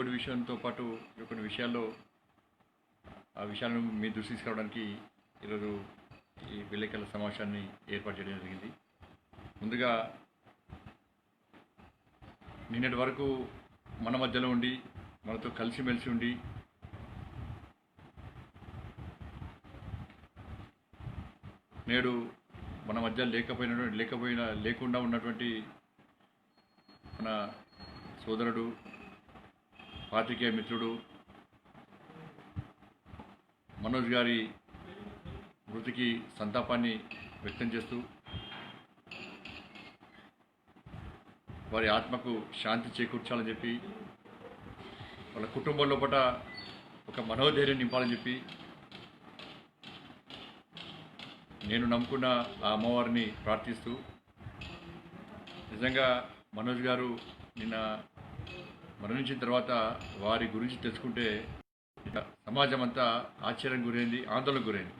చేబడి విషయంతో పాటు కొన్ని విషయాల్లో ఆ విషయాలను మీ దృష్టికి తీసుకురావడానికి ఈరోజు ఈ విలేకరుల సమావేశాన్ని ఏర్పాటు చేయడం జరిగింది. ముందుగా నిన్నటి వరకు మన మధ్యలో ఉండి మనతో కలిసిమెలిసి ఉండి నేడు మన మధ్య లేకుండా ఉన్నటువంటి మన సోదరుడు పాత్రికేయ మిత్రుడు మనోజ్ గారి మృతికి సంతాపాన్ని వ్యక్తం చేస్తూ వారి ఆత్మకు శాంతి చేకూర్చాలని చెప్పి వాళ్ళ కుటుంబం లోపల ఒక మనోధైర్యం నింపాలని చెప్పి నేను నమ్ముకున్న ఆ అమ్మవారిని ప్రార్థిస్తూ నిజంగా మనోజ్ గారు నిన్న మరణించిన తర్వాత వారి గురించి తెలుసుకుంటే సమాజం అంతా ఆశ్చర్యం గురైంది, ఆందోళనకు గురైంది.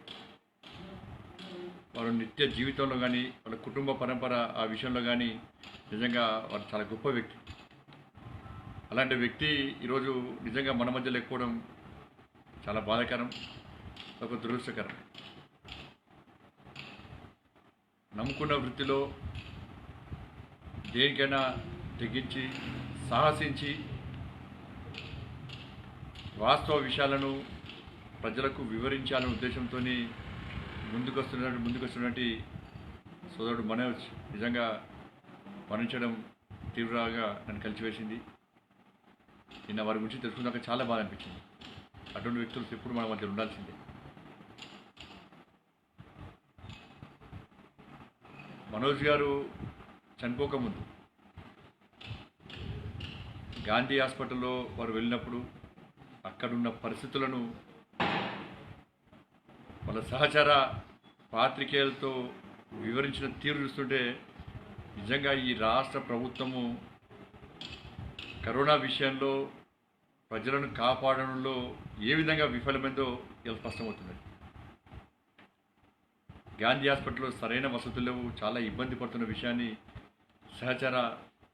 వారు నిత్య జీవితంలో కానీ వాళ్ళ కుటుంబ పరంపర ఆ విషయంలో కానీ నిజంగా వారు చాలా గొప్ప వ్యక్తి. అలాంటి వ్యక్తి ఈరోజు నిజంగా మన మధ్య లేకపోవడం చాలా బాధాకరం, ఒక దురదృష్టకరం. నమ్ముకున్న వృత్తిలో దేనికైనా తెగించి సాహసించి వాస్తవ విషయాలను ప్రజలకు వివరించాలనే ఉద్దేశంతో ముందుకొస్తున్నటువంటి సోదరుడు మనోజ్ నిజంగా మరణించడం తీవ్రంగా నన్ను కలిసివేసింది. నిన్న వారి గురించి తెలుసుకున్నాక చాలా బాధ అనిపించింది. అటువంటి వ్యక్తులు ఎప్పుడు మన మధ్య ఉండాల్సిందే. మనోజ్ గారు చనిపోకముందు గాంధీ హాస్పిటల్లో వారు వెళ్ళినప్పుడు అక్కడున్న పరిస్థితులను వాళ్ళ సహచర పాత్రికేయులతో వివరించిన తీరు చూస్తుంటే నిజంగా ఈ రాష్ట్ర ప్రభుత్వము కరోనా విషయంలో ప్రజలను కాపాడడంలో ఏ విధంగా విఫలమైందో ఇలా స్పష్టమవుతుంది. గాంధీ హాస్పిటల్లో సరైన వసతులు లేవు, చాలా ఇబ్బంది పడుతున్న విషయాన్ని సహచర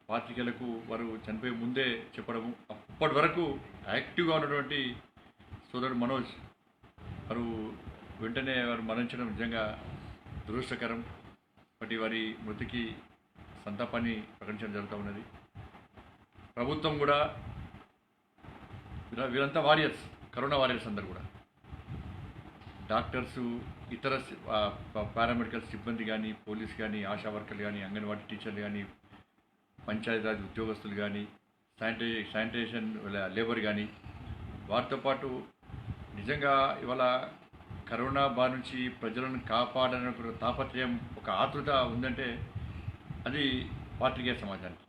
పాత్రికేయులకు వారు చనిపోయే ముందే చెప్పడము, అప్పటి వరకు యాక్టివ్గా ఉన్నటువంటి సోదరుడు మనోజ్ వారు వెంటనే వారు మరణించడం నిజంగా దురదృష్టకరం. బట్టి వారి మృతికి సంతాపాన్ని ప్రకటించడం జరుగుతూ ఉన్నది. ప్రభుత్వం కూడా వీరంతా వారియర్స్, కరోనా వారియర్స్ అందరు కూడా డాక్టర్సు, ఇతర పారామెడికల్ సిబ్బంది కానీ, పోలీస్ కానీ, ఆశా వర్కర్లు కానీ, అంగన్వాడీ టీచర్లు కానీ, పంచాయతీరాజ్ ఉద్యోగస్తులు కానీ, శానిటేషన్ లేబర్ కానీ, వారితో పాటు నిజంగా ఇవాళ కరోనా బారి నుంచి ప్రజలను కాపాడనే తాపత్రయం, ఒక ఆతృత ఉందంటే అది పాత్రికేయ సమాజానికి.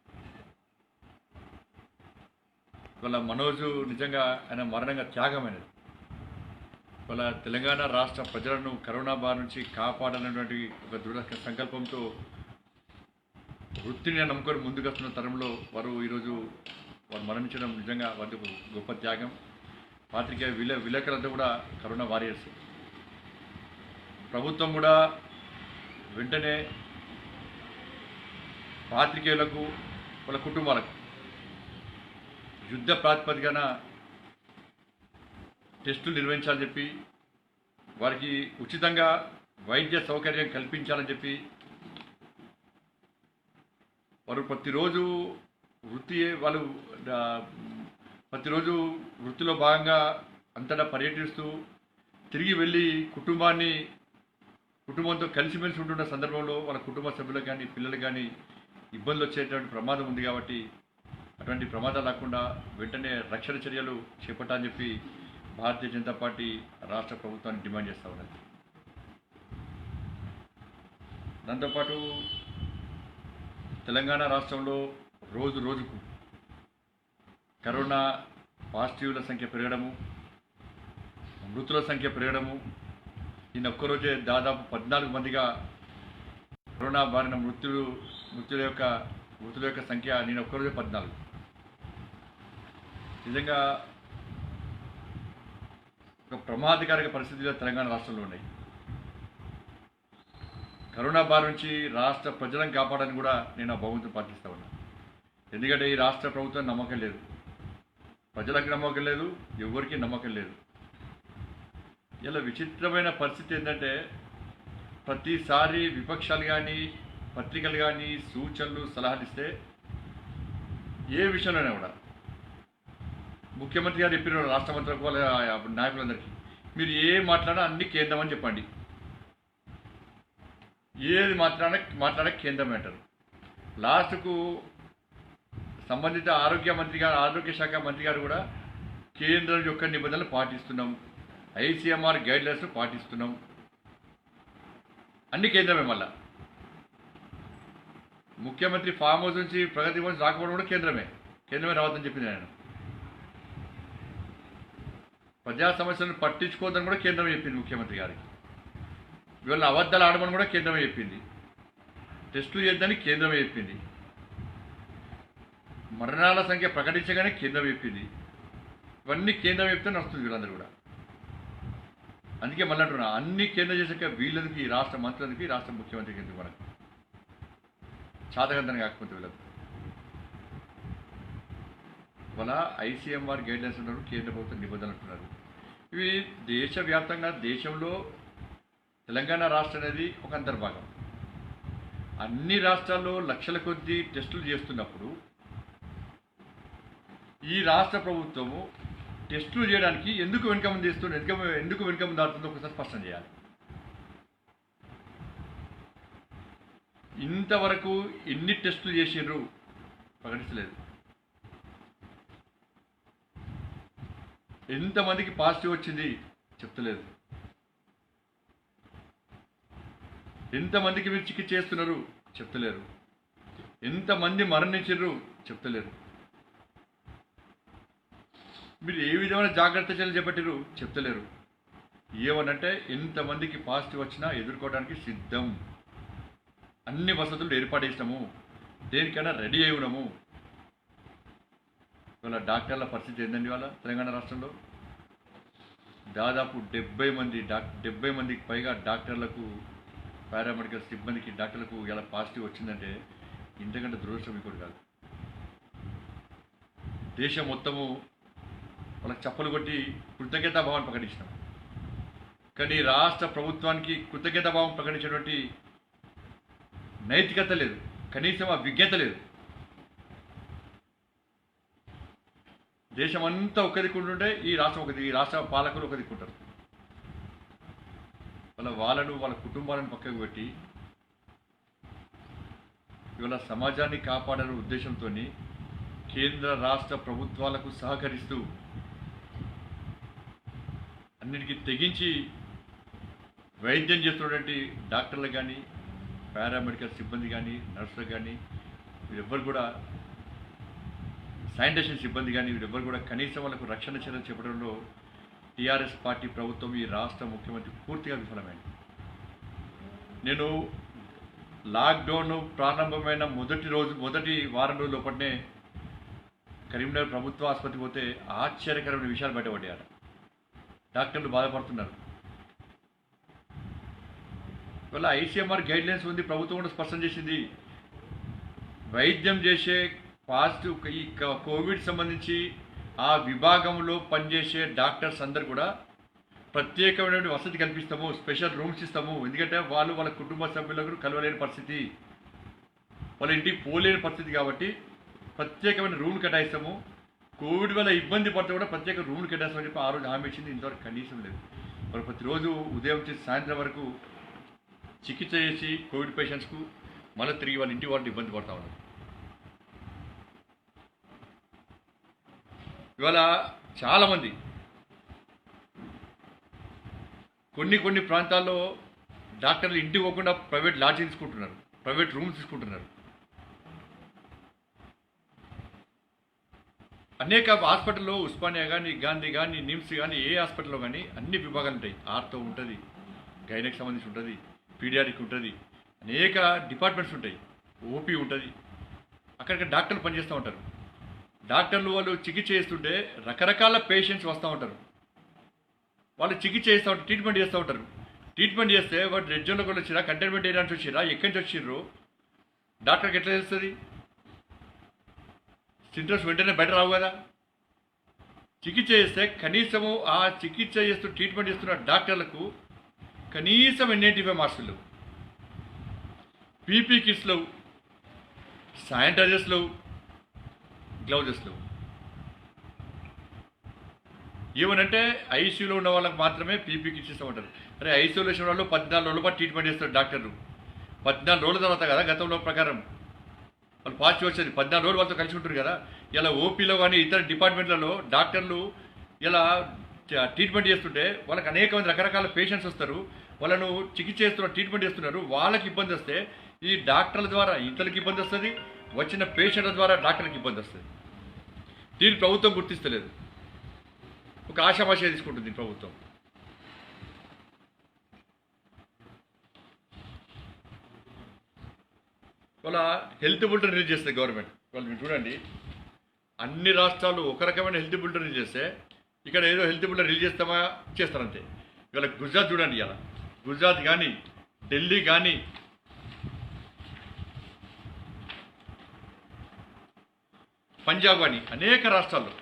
ఇవాళ మనోజు నిజంగా ఆయన మరణంగా త్యాగమైనది. ఇవాళ తెలంగాణ రాష్ట్ర ప్రజలను కరోనా బారి నుంచి కాపాడనటువంటి ఒక దృఢ సంకల్పంతో వృత్తిని నమ్ముకొని ముందుకొస్తున్న తరంలో వారు ఈరోజు మరణించడం నిజంగా వారికి గొప్ప త్యాగం. పాత్రికేయ విలేకరులంతా కూడా కరోనా వారియర్స్. ప్రభుత్వం కూడా వెంటనే పాత్రికేయులకు వాళ్ళ కుటుంబాలకు యుద్ధ ప్రాతిపదికన టెస్టులు నిర్వహించాలని చెప్పి, వారికి ఉచితంగా వైద్య సౌకర్యం కల్పించాలని చెప్పి, వారు ప్రతిరోజు వృత్తిలో భాగంగా అంతటా పర్యటిస్తూ తిరిగి వెళ్ళి కుటుంబంతో కలిసిమెలిసి ఉంటున్న సందర్భంలో వాళ్ళ కుటుంబ సభ్యులకు కానీ, పిల్లలకు కానీ ఇబ్బందులు వచ్చేటువంటి ప్రమాదం ఉంది. కాబట్టి అటువంటి ప్రమాదాలు రాకుండా వెంటనే రక్షణ చర్యలు చేపట్టాలని చెప్పి భారతీయ జనతా పార్టీ రాష్ట్ర ప్రభుత్వాన్ని డిమాండ్ చేస్తూ ఉన్నది. దాంతోపాటు తెలంగాణ రాష్ట్రంలో రోజుకు కరోనా పాజిటివ్ల సంఖ్య పెరగడము, మృతుల సంఖ్య పెరగడము, ఈయన ఒక్కరోజే దాదాపు 14 మందిగా కరోనా బారిన మృతుల యొక్క సంఖ్య నేను ఒక్కరోజే 14. నిజంగా ఒక ప్రమాదకర పరిస్థితులు తెలంగాణ రాష్ట్రంలో ఉన్నాయి. కరోనా బారి నుంచి రాష్ట్ర ప్రజలను కాపాడని కూడా నేను ఆ భగవంతుని ప్రార్థిస్తా ఉన్నా. ఎందుకంటే ఈ రాష్ట్ర ప్రభుత్వం నమ్మకం లేదు. ప్రజలకు నమ్మకం లేదు, ఎవరికి నమ్మకం లేదు. ఇలా విచిత్రమైన పరిస్థితి ఏంటంటే ప్రతిసారి విపక్షాలు కానీ పత్రికలు కానీ సూచనలు సలహాలు ఇస్తే ఏ విషయంలోనే కూడా ముఖ్యమంత్రి గారు చెప్పిన రాష్ట్ర మంత్రులకు వాళ్ళ నాయకులందరికీ మీరు ఏ మాట్లాడినా అన్ని కేంద్రం అని చెప్పండి, ఏది మాట్లాడ కేంద్రం అంటారు. లాస్ట్కు సంబంధిత ఆరోగ్య శాఖ మంత్రి గారు కూడా కేంద్రం యొక్క నిబంధనలు పాటిస్తున్నాం, ఐసీఎంఆర్ గైడ్లైన్స్ పాటిస్తున్నాం, అన్ని కేంద్రమే. మళ్ళా ముఖ్యమంత్రి ఫామ్ హౌస్ నుంచి ప్రగతి భవన్ రాకపోవడం కూడా కేంద్రమే రావద్దని చెప్పింది ఆయన. ప్రజా సమస్యలను పట్టించుకోవద్దని కూడా కేంద్రమే చెప్పింది ముఖ్యమంత్రి గారికి. ఇవాళ అబద్ధాలు ఆడమని కూడా కేంద్రమే చెప్పింది, టెస్టులు చేద్దని కేంద్రమే చెప్పింది, మరణాల సంఖ్య ప్రకటించగానే కేంద్రం చెప్పింది. ఇవన్నీ కేంద్రం చెప్తే నడుస్తుంది వీళ్ళందరూ కూడా. అందుకే మళ్ళీ అంటున్నా, అన్ని కేంద్రం చేసాక వీళ్ళకి రాష్ట్ర మంత్రులకి రాష్ట్ర ముఖ్యమంత్రికి ఎందుకు మనకు చాతకంతనం కాకపోతే వీళ్ళకు. ఇవాళ ఐసీఎంఆర్ గైడ్లైన్స్ ఉన్నారు, కేంద్ర ప్రభుత్వం నిబంధనలు అంటున్నారు. ఇవి దేశవ్యాప్తంగా దేశంలో తెలంగాణ రాష్ట్రం అనేది ఒక అంతర్భాగం. అన్ని రాష్ట్రాల్లో లక్షల కొద్దీ టెస్టులు చేస్తున్నప్పుడు ఈ రాష్ట్ర ప్రభుత్వము టెస్టులు చేయడానికి ఎందుకు వెనుకముందు చేస్తుంది, ఎందుకు వెనుకముందు ఆడుతుందో ఒకసారి స్పష్టం చేయాలి. ఇంతవరకు ఎన్ని టెస్టులు చేసిండ్రు ప్రకటించలేదు. ఎంతమందికి పాజిటివ్ వచ్చింది చెప్తలేదు. ఎంతమందికి మీరు చికిత్స చేస్తున్నారు చెప్తలేరు. ఎంతమంది మరణించారు చెప్తలేరు. మీరు ఏ విధమైన జాగ్రత్త చర్యలు చేపట్టారు చెప్తలేరు. ఏమనంటే ఎంతమందికి పాజిటివ్ వచ్చినా ఎదుర్కోవడానికి సిద్ధం, అన్ని వసతులు ఏర్పాటు చేసినాము, దేనికైనా రెడీ అయి ఉన్నాము. ఇవాళ డాక్టర్ల పరిస్థితి ఏందండి? ఇవాళ తెలంగాణ రాష్ట్రంలో దాదాపు 70 మందికి పైగా డాక్టర్లకు, పారామెడికల్ సిబ్బందికి, డాక్టర్లకు ఇలా పాజిటివ్ వచ్చిందంటే ఇంతకంటే దురదృష్టం ఇంకోటి కాదు. దేశం మొత్తము వాళ్ళకి చప్పలు కొట్టి కృతజ్ఞతాభావాన్ని ప్రకటించినాం. కానీ రాష్ట్ర ప్రభుత్వానికి కృతజ్ఞతాభావం ప్రకటించినటువంటి నైతికత లేదు, కనీసం ఆ విజ్ఞత లేదు. దేశం అంతా ఒక దిక్కుంటుంటే ఈ రాష్ట్ర పాలకులు ఒక దిక్కుంటారు. వాళ్ళ కుటుంబాలను పక్కకు పెట్టి ఇవాళ సమాజాన్ని కాపాడాలనే ఉద్దేశంతో కేంద్ర రాష్ట్ర ప్రభుత్వాలకు సహకరిస్తూ అన్నిటికీ తెగించి వైద్యం చేస్తున్నటువంటి డాక్టర్లకు కానీ, పారామెడికల్ సిబ్బంది కానీ, నర్సులకు కానీ, వీరెవ్వరు కూడా, శానిటేషన్ సిబ్బంది కానీ, వీరెవ్వరు కూడా కనీసం వాళ్ళకు రక్షణ చర్యలు చేపట్టడంలో టీఆర్ఎస్ పార్టీ ప్రభుత్వం, ఈ రాష్ట్ర ముఖ్యమంత్రి పూర్తిగా విఫలమైంది. నేను లాక్డౌన్ ప్రారంభమైన మొదటి వారం రోజుల లోపలనే కరీంనగర్ ప్రభుత్వ ఆసుపత్రికి పోతే ఆశ్చర్యకరమైన విషయాలు బయటపడ్డారు. డాక్టర్లు బాధపడుతున్నారు. ఇవాళ ఐసీఎంఆర్ గైడ్లైన్స్ ఉంది, ప్రభుత్వం కూడా స్పష్టం చేసింది. వైద్యం చేసే పాజిటివ్ ఈ కోవిడ్ సంబంధించి ఆ విభాగంలో పనిచేసే డాక్టర్స్ అందరు కూడా ప్రత్యేకమైన వసతి కల్పిస్తాము, స్పెషల్ రూమ్స్ ఇస్తాము. ఎందుకంటే వాళ్ళ కుటుంబ సభ్యులకు కలవలేని పరిస్థితి, వాళ్ళ ఇంటికి పోలేని పరిస్థితి కాబట్టి ప్రత్యేకమైన రూమ్లు కేటాయిస్తాము. కోవిడ్ వల్ల ఇబ్బంది పడితే కూడా ప్రత్యేక రూమ్లు కేటాయిస్తామని చెప్పి ఆ రోజు హామీ ఇచ్చింది. ఇంతవరకు కనీసం లేదు. వాళ్ళు ప్రతిరోజు ఉదయం నుంచి సాయంత్రం వరకు చికిత్స చేసి కోవిడ్ పేషెంట్స్కు మళ్ళీ తిరిగి వాళ్ళ ఇంటి వాళ్ళు ఇబ్బంది పడతా ఉన్నారు. ఇవాళ చాలామంది కొన్ని ప్రాంతాల్లో డాక్టర్లు ఇంటికి పోకుండా ప్రైవేట్ లాడ్జ్ తీసుకుంటున్నారు, ప్రైవేట్ రూమ్స్ తీసుకుంటున్నారు. అనేక హాస్పిటల్లో ఉస్మానియా కానీ, గాంధీ కానీ, నిమ్స్ కానీ, ఏ హాస్పిటల్లో కానీ అన్ని విభాగాలు ఉంటాయి. ఆర్తో ఉంటుంది, గైనక్ సంబంధించి ఉంటుంది, పీడియాటిక్ ఉంటుంది, అనేక డిపార్ట్మెంట్స్ ఉంటాయి, ఓపీ ఉంటుంది. అక్కడికి డాక్టర్లు పనిచేస్తూ ఉంటారు. డాక్టర్లు వాళ్ళు చికిత్స చేస్తుంటే రకరకాల పేషెంట్స్ వస్తూ ఉంటారు. వాళ్ళు చికిత్స చేస్తూ ఉంటారు, ట్రీట్మెంట్ చేస్తూ ఉంటారు. ట్రీట్మెంట్ చేస్తే వాడు రెడ్ జోన్లో కూడా వచ్చిరా, కంటైన్మెంట్ ఏరియా నుంచి వచ్చిరా, ఎక్కడి నుంచి వచ్చిర్రు డాక్టర్కి ఎట్లా తెలుస్తుంది? సింటమ్స్ వెంటనే బయట రావు కదా. చికిత్స చేస్తే కనీసము ఆ చికిత్స చేస్తూ ట్రీట్మెంట్ చేస్తున్న డాక్టర్లకు కనీసం N95 మాస్కులు లేవు, పీపీ కిట్స్ లేవు, శానిటైజర్స్ లేవు, గ్లౌజెస్ లేవు. ఏమనంటే ఐసీయూలో ఉన్న వాళ్ళకి మాత్రమే పీపీ కిట్స్ ఇస్తామంటారు. అరే ఐసోలేషన్ వాళ్ళు 14 రోజుల పాటు ట్రీట్మెంట్ చేస్తారు డాక్టర్లు. 14 రోజుల తర్వాత కదా గతంలో ప్రకారం వాళ్ళు పాజిటివ్ వచ్చేది, 14 రోజులు వాళ్ళతో కలిసి ఉంటారు కదా. ఇలా ఓపీలో కానీ ఇతర డిపార్ట్మెంట్లలో డాక్టర్లు ఇలా ట్రీట్మెంట్ చేస్తుంటే వాళ్ళకి అనేక మంది రకరకాల పేషెంట్స్ వస్తారు, వాళ్ళను చికిత్స చేస్తున్నారు, ట్రీట్మెంట్ చేస్తున్నారు. వాళ్ళకి ఇబ్బంది వస్తే ఈ డాక్టర్ల ద్వారా ఇతరులకు ఇబ్బంది వస్తుంది, వచ్చిన పేషెంట్ల ద్వారా డాక్టర్లకు ఇబ్బంది వస్తుంది. దీన్ని ప్రభుత్వం గుర్తిస్తలేదు, ఒక ఆశామాష తీసుకుంటుంది ప్రభుత్వం. వాళ్ళ హెల్త్ బులెటిన్ రిలీజ్ చేస్తుంది గవర్నమెంట్. వాళ్ళు మీరు చూడండి, అన్ని రాష్ట్రాలు ఒక రకమైన హెల్త్ బులెటిన్ రిలీజ్ చేస్తే ఇక్కడ ఏదో హెల్త్ బులెటిన్ రిలీజ్ చేస్తారంతే. ఇవాళ గుజరాత్ చూడండి, ఇలా గుజరాత్ కానీ ఢిల్లీ కానీ పంజాబ్ కానీ అనేక రాష్ట్రాల్లో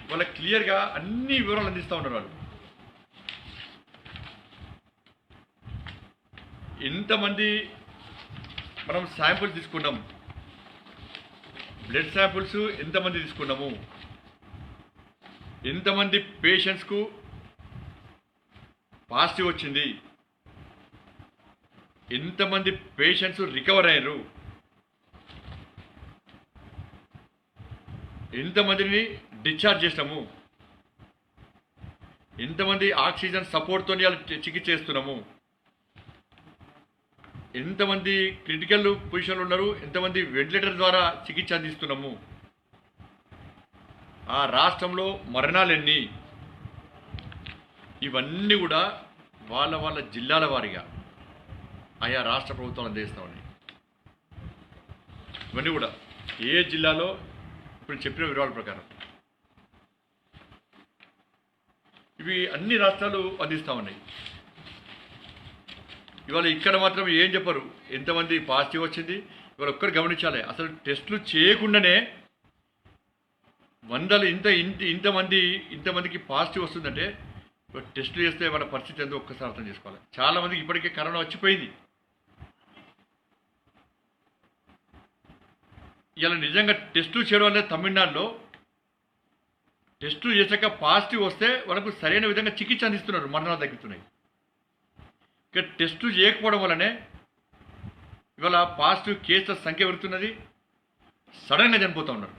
వాళ్ళకి క్లియర్గా అన్ని వివరాలు అందిస్తూ ఉన్నారు. వాళ్ళు ఎంతమంది మనం శాంపుల్స్ తీసుకున్నాం, బ్లడ్ శాంపుల్స్ ఎంతమంది తీసుకున్నాము, ఎంతమంది పేషెంట్స్కు పాజిటివ్ వచ్చింది, ఎంతమంది పేషెంట్స్ రికవర్ అయ్యారు, ఎంతమందిని డిశ్చార్జ్ చేసినాము, ఎంతమంది ఆక్సిజన్ సపోర్ట్తో చికిత్స చేస్తున్నాము, ఎంతమంది క్రిటికల్ పొజిషన్లు ఉన్నారు, ఎంతమంది వెంటిలేటర్ ద్వారా చికిత్స అందిస్తున్నాము, ఆ రాష్ట్రంలో మరణాలు ఎన్ని, ఇవన్నీ కూడా వాళ్ళ వాళ్ళ జిల్లాల వారీగా ఆయా రాష్ట్ర ప్రభుత్వాలు అందిస్తూ ఉన్నాయి. ఇవన్నీ కూడా ఏ జిల్లాలో ఇప్పుడు చెప్పిన వివరాల ప్రకారం ఇవి అన్ని రాష్ట్రాలు అందిస్తూ ఉన్నాయి. ఇవాళ ఇక్కడ మాత్రం ఏం చెప్పరు, ఎంతమంది పాజిటివ్ వచ్చింది. ఇవాళ ఒక్కరు గమనించాలి, అసలు టెస్టులు చేయకుండానే వందలు ఇంతమందికి పాజిటివ్ వస్తుందంటే టెస్టులు చేస్తే మన పరిస్థితి ఎంతో ఒక్కసారి అర్థం చేసుకోవాలి. చాలామందికి ఇప్పటికే కరోనా వచ్చిపోయింది. ఇలా నిజంగా టెస్టులు చేయడం వల్ల తమిళనాడులో టెస్టులు చేశాక పాజిటివ్ వస్తే వాళ్ళకు సరైన విధంగా చికిత్స అందిస్తున్నారు, మరణాలు తగ్గుతున్నాయి. ఇక టెస్టులు చేయకపోవడం వల్లనే ఇవాళ పాజిటివ్ కేసుల సంఖ్య పెరుగుతున్నది, సడన్గా చనిపోతూ ఉన్నారు.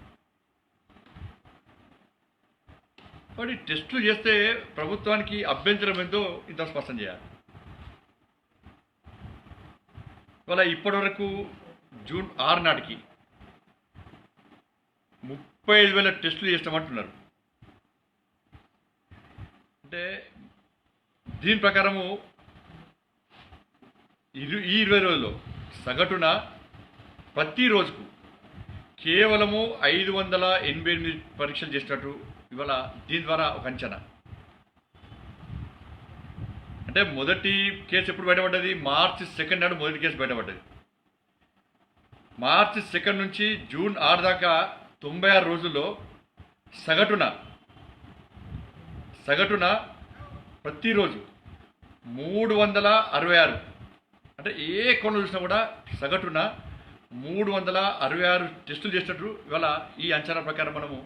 మరి టెస్టులు చేస్తే ప్రభుత్వానికి అభ్యంతరం ఏందో ఇంత స్పష్టం చేయాలి. ఇవాళ ఇప్పటి వరకు జూన్ 6 నాటికి 35,000 టెస్టులు చేస్తామంటున్నారు. అంటే దీని ప్రకారము ఈ 20 రోజుల్లో సగటున ప్రతిరోజుకు కేవలము 588 పరీక్షలు చేసినట్టు ఇవాళ దీని ద్వారా ఒక అంచనా. అంటే మొదటి కేసు ఎప్పుడు బయటపడ్డది? మార్చి 2 నాడు మొదటి కేసు బయటపడ్డది. మార్చి 2 నుంచి జూన్ 6 దాకా 96 రోజుల్లో సగటున ప్రతిరోజు 366, అంటే ఏ కోణం చూసినా కూడా సగటున 366 టెస్టులు చేసినట్టు ఇవాళ ఈ అంచనా ప్రకారం మనకు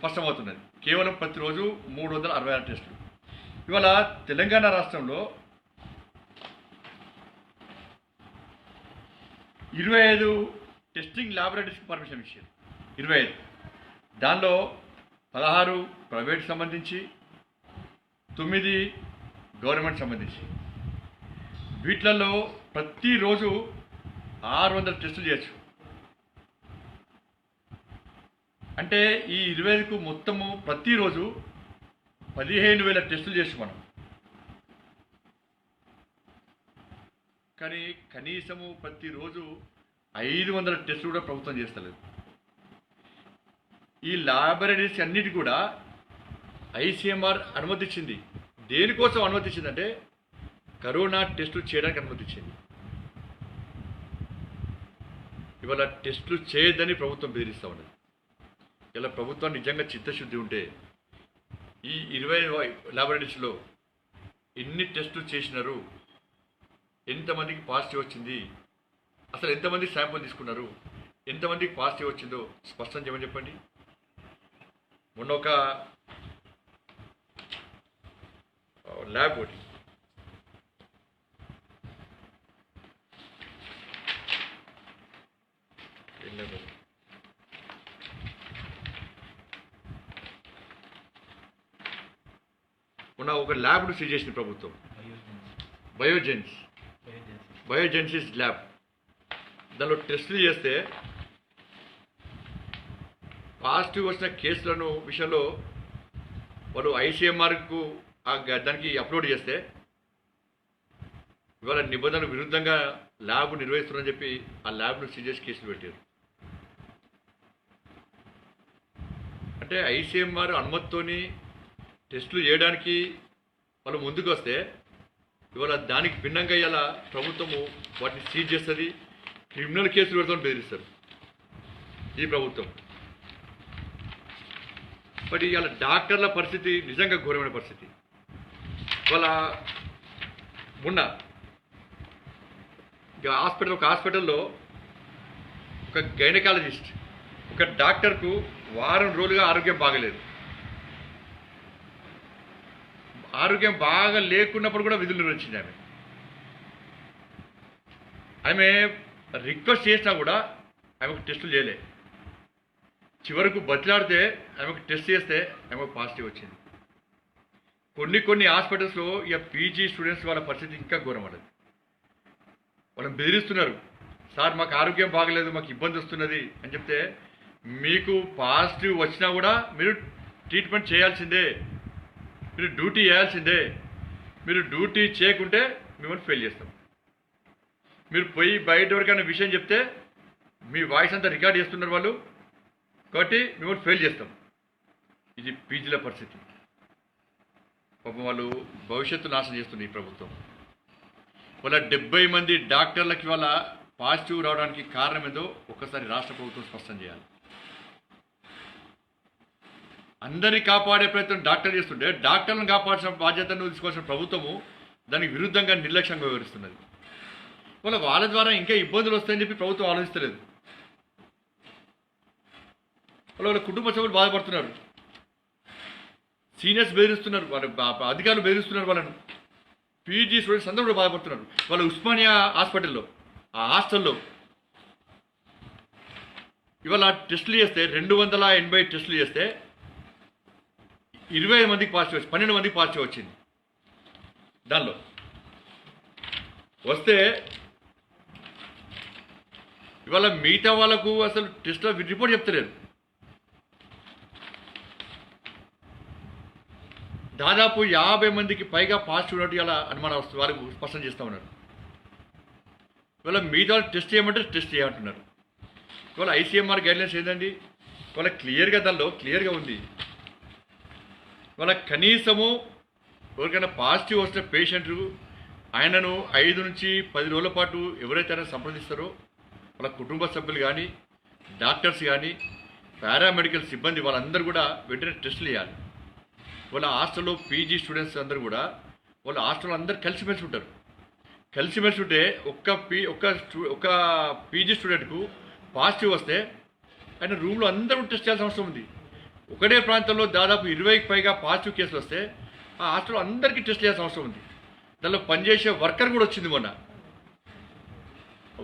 స్పష్టమవుతున్నది. కేవలం ప్రతిరోజు 366 టెస్టులు. ఇవాళ తెలంగాణ రాష్ట్రంలో 25 టెస్టింగ్ ల్యాబొరేటరీస్కి పర్మిషన్ ఇచ్చారు. 25, దానిలో 16 ప్రైవేట్ సంబంధించి, 9 గవర్నమెంట్ సంబంధించి. వీటిలలో ప్రతిరోజు 600 టెస్టులు చేయొచ్చు. అంటే ఈ 25కు మొత్తము ప్రతిరోజు 15,000 టెస్టులు చేసి మనం. కానీ కనీసము ప్రతిరోజు 500 టెస్టులు కూడా ప్రభుత్వం చేస్తలేదు. ఈ ల్యాబొరేటరీస్ అన్నిటి కూడా ఐసీఎంఆర్ అనుమతించింది. దేనికోసం అనుమతించిందంటే కరోనా టెస్టులు చేయడానికి అనుమతించింది. ఇవాళ టెస్టులు చేయొద్దని ప్రభుత్వం బెదిరిస్తూ ఉన్నది. ఇలా ప్రభుత్వం నిజంగా చిత్తశుద్ధి ఉంటే ఈ 20 ల్యాబొరేటరీస్లో ఎన్ని టెస్టులు చేసినారు, ఎంతమందికి పాజిటివ్ వచ్చింది, అసలు ఎంతమంది శాంపుల్ తీసుకున్నారు, ఎంతమందికి పాజిటివ్ వచ్చిందో స్పష్టం చేయమని చెప్పండి. మొన్న ఒక ల్యాబ్ ఒకటి మొన్న ఒక ల్యాబ్ను సీజ్ చేసింది ప్రభుత్వం, బయోజెన్సిస్ ల్యాబ్. దానిలో టెస్టులు చేస్తే పాజిటివ్ వచ్చిన కేసులను విషయంలో వాళ్ళు ఐసీఎంఆర్కు దానికి అప్లోడ్ చేస్తే ఇవాళ నిబంధనలకు విరుద్ధంగా ల్యాబ్ నిర్వహిస్తున్నారని చెప్పి ఆ ల్యాబ్ను సీజ్ చేసి కేసులు పెట్టారు. అంటే ఐసీఎంఆర్ అనుమతితోని టెస్టులు చేయడానికి వాళ్ళు ముందుకు వస్తే ఇవాళ దానికి భిన్నంగా ఇలా ప్రభుత్వము వాటిని సీజ్ చేస్తుంది, క్రిమినల్ కేసులు పెడతామని బెదిరిస్తారు ఈ ప్రభుత్వం. బట్ ఇవాళ డాక్టర్ల పరిస్థితి నిజంగా ఘోరమైన పరిస్థితి. ఇవాళ మొన్న ఒక హాస్పిటల్లో ఒక గైనకాలజిస్ట్ ఒక డాక్టర్కు వారం రోజులుగా ఆరోగ్యం బాగలేదు. ఆరోగ్యం బాగా లేకున్నప్పుడు కూడా విధులు నిర్వహించింది ఆమె రిక్వెస్ట్ చేసినా కూడా ఆమెకు టెస్టులు చేయలే. చివరకు బతిలాడితే ఆమెకు టెస్ట్ చేస్తే ఆమెకు పాజిటివ్ వచ్చింది. కొన్ని హాస్పిటల్స్లో ఇక పీజీ స్టూడెంట్స్ వాళ్ళ పరిస్థితి ఇంకా ఘోరం పడదు. వాళ్ళని బెదిరిస్తున్నారు, సార్ మాకు ఆరోగ్యం బాగలేదు, మాకు ఇబ్బంది వస్తున్నది అని చెప్తే మీకు పాజిటివ్ వచ్చినా కూడా మీరు ట్రీట్మెంట్ చేయాల్సిందే, మీరు డ్యూటీ చేయాల్సిందే, మీరు డ్యూటీ చేయకుంటే మిమ్మల్ని ఫెయిల్ చేస్తాం. మీరు పోయి బయట ఎవరికైనా విషయం చెప్తే మీ వాయిస్ అంతా రికార్డ్ చేస్తున్నారు వాళ్ళు, కాబట్టి మిమ్మల్ని ఫెయిల్ చేస్తాం. ఇది పీజీల పరిస్థితి. పాపం వాళ్ళు భవిష్యత్తు నాశనం చేస్తుంది ఈ ప్రభుత్వం. వాళ్ళ 70 మంది డాక్టర్లకి వాళ్ళ పాజిటివ్ రావడానికి కారణం ఏదో ఒక్కసారి రాష్ట్ర ప్రభుత్వం స్పష్టం చేయాలి. అందరినీ కాపాడే ప్రయత్నం డాక్టర్లు చేస్తుంటే డాక్టర్లను కాపాడాల్సిన బాధ్యతను తీసుకోవాల్సిన ప్రభుత్వము దానికి విరుద్ధంగా నిర్లక్ష్యంగా వివరిస్తున్నది. వాళ్ళ ద్వారా ఇంకా ఇబ్బందులు వస్తాయని చెప్పి ప్రభుత్వం ఆలోచిస్తలేదు. వాళ్ళ కుటుంబ సభ్యులు బాధపడుతున్నారు, సీనియర్స్ బెదిరిస్తున్నారు, వాళ్ళ అధికారులు బెదిరిస్తున్నారు, వాళ్ళను పీజీ స్టూడెంట్స్ అందరూ కూడా బాధపడుతున్నారు. వాళ్ళ ఉస్మానియా హాస్పిటల్లో ఆ హాస్టల్లో ఇవాళ టెస్టులు చేస్తే 280 టెస్టులు చేస్తే 25 మందికి పాజిటివ్ వచ్చింది, 12 మందికి పాజిటివ్ వచ్చింది. దానిలో వస్తే ఇవాళ మిగతా వాళ్ళకు అసలు టెస్ట్ రిపోర్ట్ చెప్తలేరు. దాదాపు 50 మందికి పైగా పాజిటివ్ ఉన్నట్టు ఇలా అనుమానం వస్తుంది, వాళ్ళకు స్పష్టం చేస్తూ ఉన్నారు. ఇవాళ మిగతా వాళ్ళు టెస్ట్ చేయమంటే టెస్ట్ చేయమంటున్నారు. ఇవాళ ఐసీఎంఆర్ గైడ్లైన్స్ ఏంటండి, ఇవాళ క్లియర్గా దానిలో క్లియర్గా ఉంది. ఇవాళ కనీసము ఎవరికైనా పాజిటివ్ వస్తే పేషెంట్లు ఆయనను 5 నుంచి 10 రోజుల పాటు ఎవరైతే ఆయన సంప్రదిస్తారో వాళ్ళ కుటుంబ సభ్యులు కానీ డాక్టర్స్ కానీ పారామెడికల్ సిబ్బంది వాళ్ళందరూ కూడా వెంటనే టెస్టులు చేయాలి. వాళ్ళ హాస్టల్లో పీజీ స్టూడెంట్స్ అందరూ కూడా వాళ్ళ హాస్టల్లో అందరూ కలిసిమెలిసి ఉంటారు. కలిసిమెలిసి ఉంటే ఒక్క పీజీ స్టూడెంట్కు పాజిటివ్ వస్తే ఆయన రూమ్లో అందరూ టెస్ట్ చేయాల్సిన అవసరం ఉంది. ఒకటే ప్రాంతంలో దాదాపు 20కి పైగా పాజిటివ్ కేసులు వస్తే ఆ హాస్టల్లో అందరికీ టెస్ట్ చేయాల్సిన అవసరం ఉంది. దానిలో పనిచేసే వర్కర్ కూడా వచ్చింది. మొన్న